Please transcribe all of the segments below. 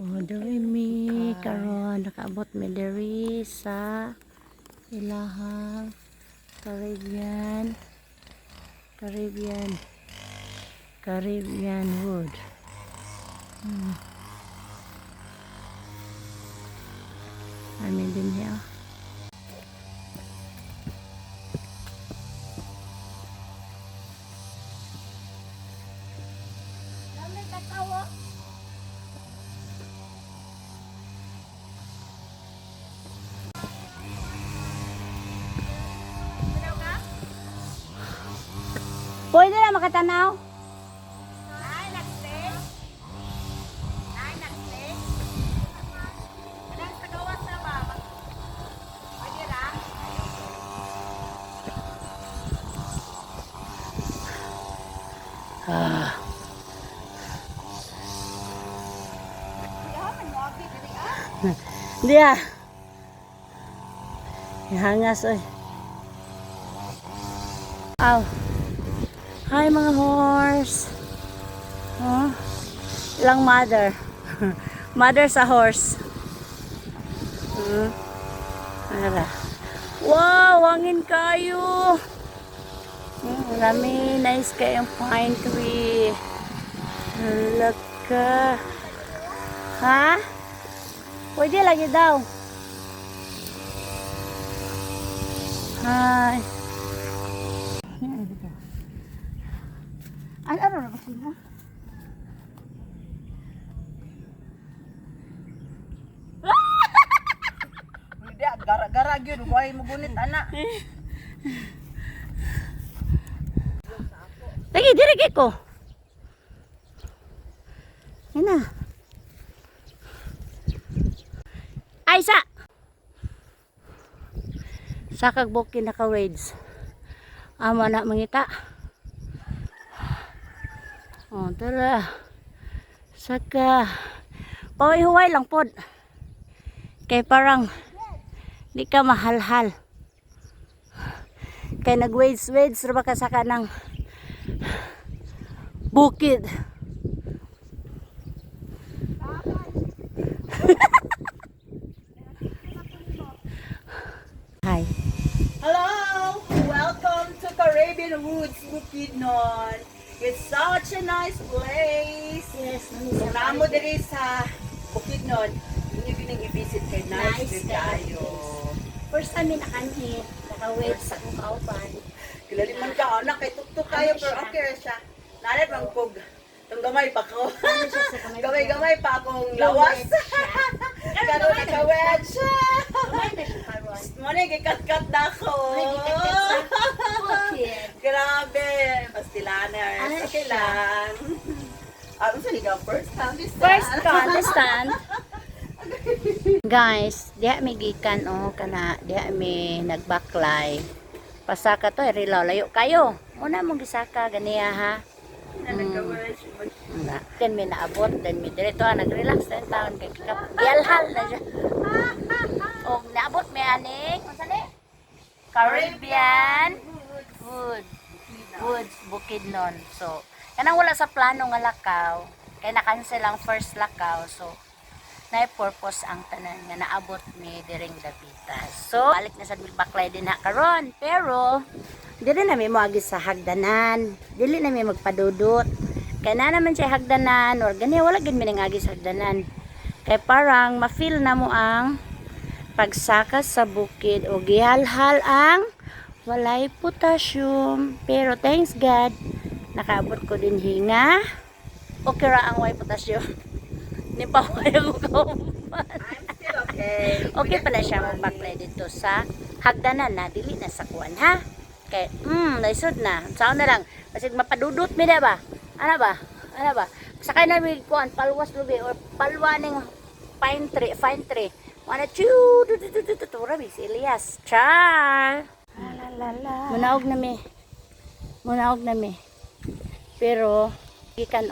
Oh, diri mi karon nakaabot mi diri sa ilahang Caribbean wood. Amin din niya. Pwede na makatanaw? Ay, nag-stay? Ay, nag-stay? Anong sa gawas na ba? Pwede lang? Hindi ah. Ihangas oy. Aw. Hi mga horse. Oh. Ilang mother. Mother sa horse. Ara. Wow, wangin kayo. Marami nice kayong pine tree. Look ka. Ha? Pwede lagi daw. Hi. Ano na ba sila? Hindi, gara-gara yun. Huwag mo gunit, anak. Lagi, dirigi ko. Yan na. Ay, sa kagbokin naka-wades. Ama na mangita. Oh, tara. Saka. Pawihuway lang pod. Kay parang di ka mahal-hal. Kay nag-wades-wades ra ba ka saka ng bukid. Hi. Hello! Welcome to Caribbean Woods, Bukidnon. It's such a nice place. Yes, Kung namo diri sa Bukidnon, hindi bining i-visit kay nice Nice kayo. First time naka-wades sa kong kaupan. Kilaliman ka, anak, kay tuktok kayo, pero okay siya. Nalit mang kog. Itong gamay pa ko. Gamay-gamay pa akong lawas. Karoon naka-wed siya. Muna, gikat-kat na ako. Grabe. Pastilaners. Okay lang. Ano sa ligaw? First Contestant. Guys, diha may gikan kana diha may nagbaklay. Pasaka to rilaw layo kayo. Muna mong gisaka ganiya ha. Then may naabot, then may direto nag-relax din taon kay gialhal na siya. Og naabot may aning Caribbean Woods Bukidnon. So, kanang wala sa plano nga lakaw, kay na-cancel ang first lakaw. So, na-purpose ang tanan nga naabot ni diring Dapitas. So, balik na sa baklay din ha karon. Pero, dili na may moagi sa hagdanan. Dili na may magpadudot. Kaya na naman siya hagdanan or gani wala gid mi agi sa hagdanan. Kay parang ma-feel na mo ang pagsakas sa bukid o gihalhal ang walay potassium. Pero thanks God, nakaabot ko din hinga. Okay ra ang walay potassium. Ni pa ako kauban. Okay pala siya mo baklay dito sa hagdanan na dili na sa kuan ha. Kay naisod na. Saan na lang basig mapadudot mi ba? Ano ba? Sakay na mi kuan palwas lubi or palwa ning fine tree. Mana chu rabi si Elias. Char. Munaog na mi. Pero gikan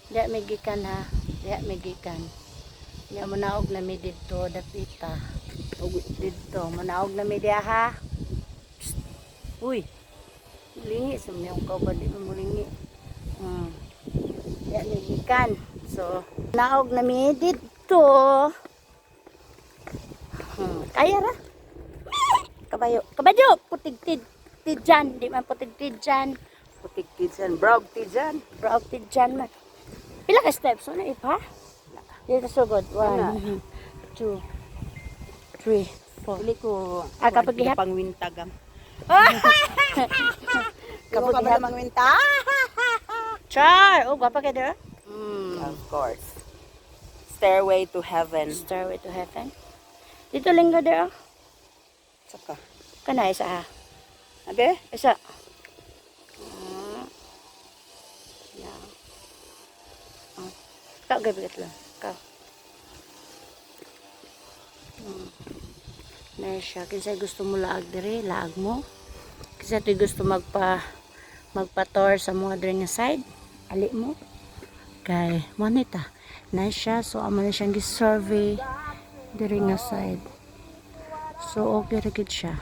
Diya may gikan ha. Diya may gikan. Diya munaog na mi dito dapita. Dito munaog na mi diya ha. Psst. Uy. Mulingi sa miyong kauban di mo mulingi. Diya may gikan. So, naog na mi dito. Kaya ra. Kabayo. Kabayo! Putig-tid. Tidjan. Di man putig-tidjan. Putik tidsan, brog tidsan. Brown tidjan man. Pila ka steps? Ano ipa? Dito sugod. 1, 2, 3, 4. Dili ko Kapag ihap. pangwintagam. Kapag Kapag ihap. mangwinta. Char! Oh, gwapa ka dira? Of course. Stairway to heaven. Stairway to heaven. Dito linggo dira. Saka. Kana isa ha. Abe? Isa. Yeah. Kau gabi lang. Kau. Na siya. Kinsa gusto mo laag dire, laag mo. Kinsa tuy gusto magpa-tour sa mga dire nga side, ali mo. Kay monita. Na siya, so amo na siyang gi-survey dire nga side. So okay ra gid siya.